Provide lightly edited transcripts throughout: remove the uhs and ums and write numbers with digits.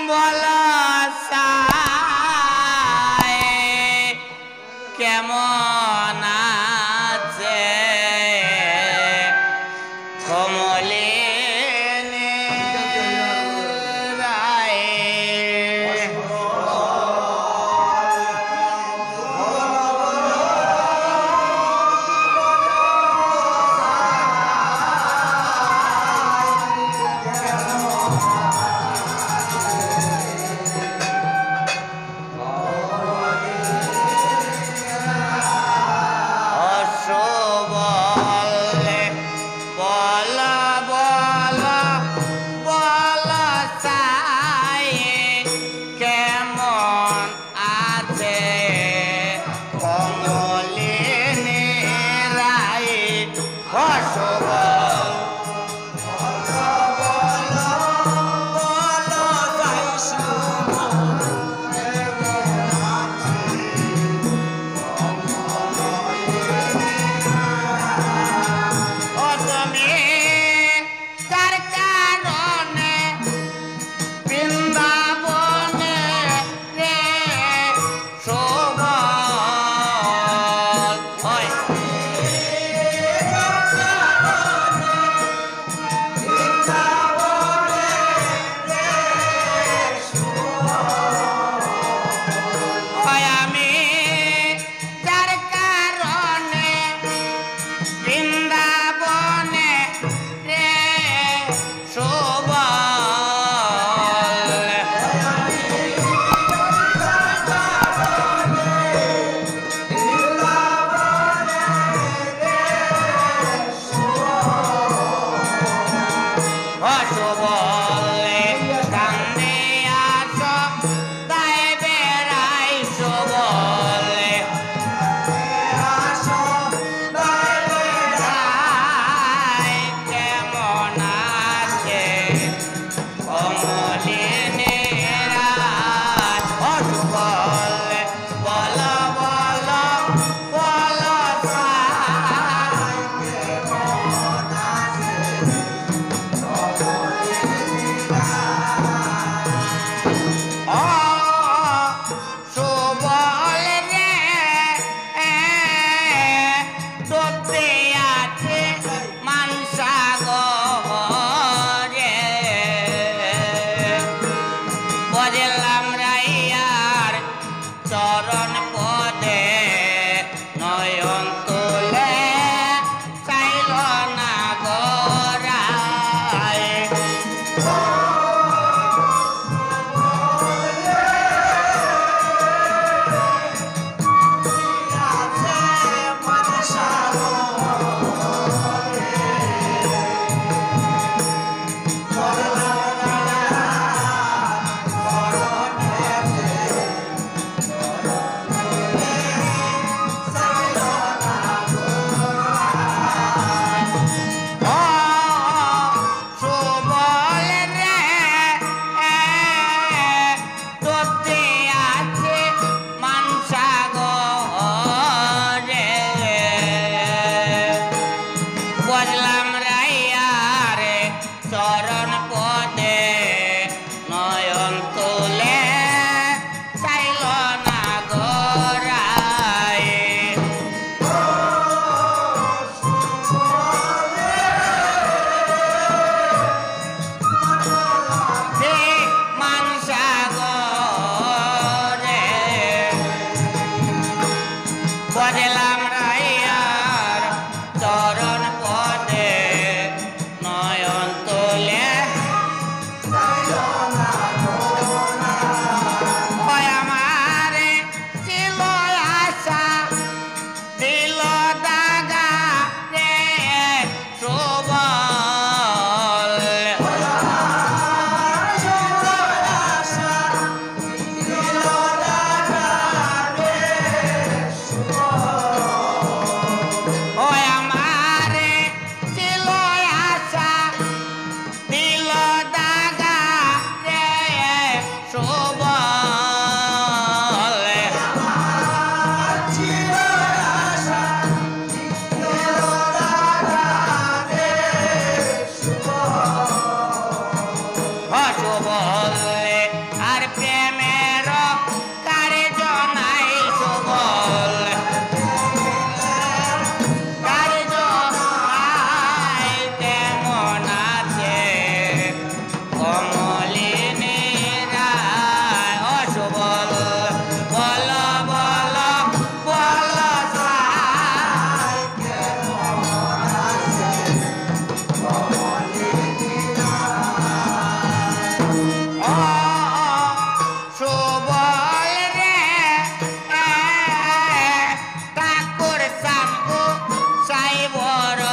বলো সায় কেমন আছে কমলিনী রায় বলে আর প্রেমের কার্য নাই সুবল কার্য নাই তেমন আছে কমলিনী রায় অসুবল বল বল বল সাই কেমন আছে কমলিনী সুবল রে ঠাকুর সাঙ্গু সাই বড়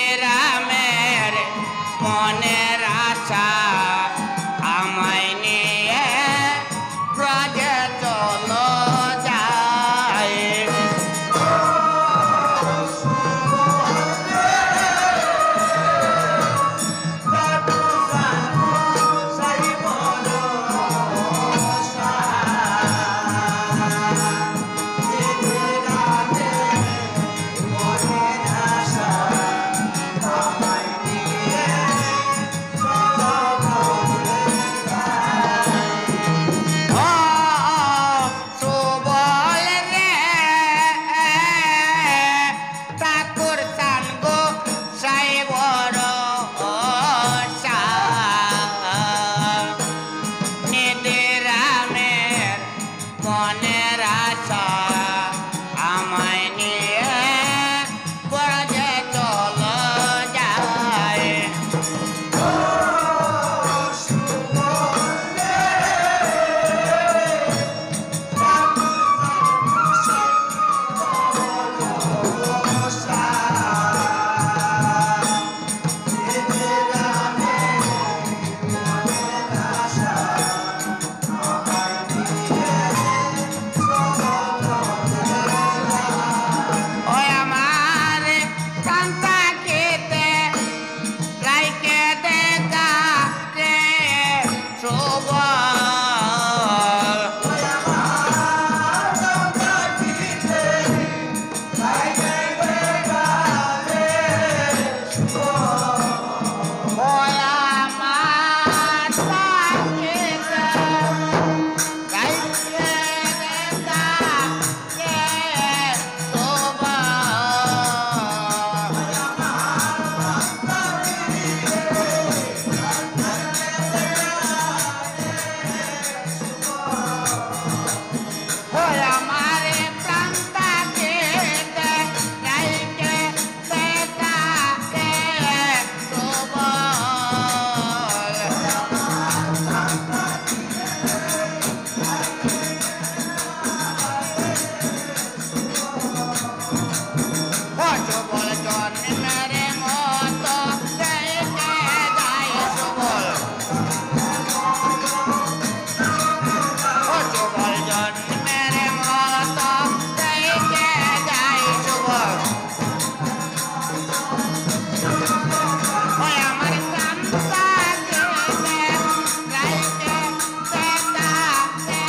নিদিরামের মনের আশা আমায় নিয়ে ব্রজে চলো যায় সুবল রে ঠাকুর সাঙ্গু সাই বড় নিদিরামের মনের আশা আমায় নিয়ে ব্রজে চলো যায় ওই আমার কান্তা খেতে রাইকে দেখা রে সুবল ওই আমার কান্তা রাইকে দেখা রে ওই আমারে প্রান্তা খেতে রাইকে দেখা রে সুবল জন্মের মতো দেখে যায় সুবল সুবল জন্মের মতো দেখে যায় সুবল ওই আমার কান্তা খেতে রাইকে দেখা রে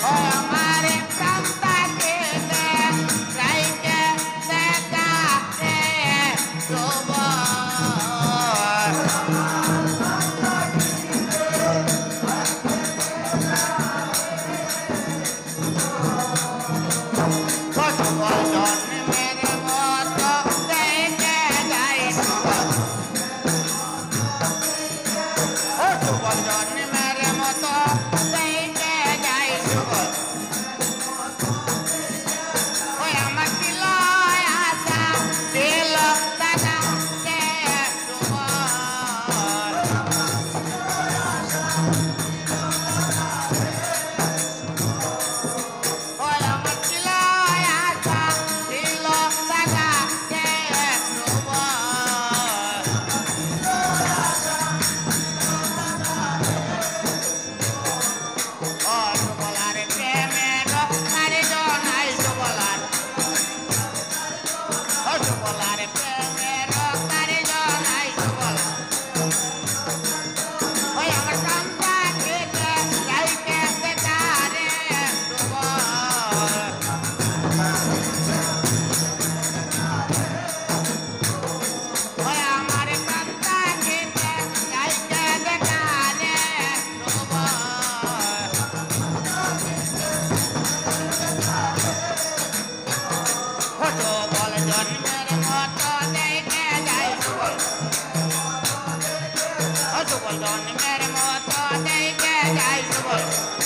ওই আমার কান্তা খেতে রাইকে দেখা রে সুবল জন্মের মতো দেখে যায় সুবল সুবল জন্মের মতো দেখে যায় সুবল ওই আমার ছিল আশা ছিল দেখা রে সুবল ওই আমার ছিল আশা ছিল দেখা রে সুবল মতো দেখে যাই শুভ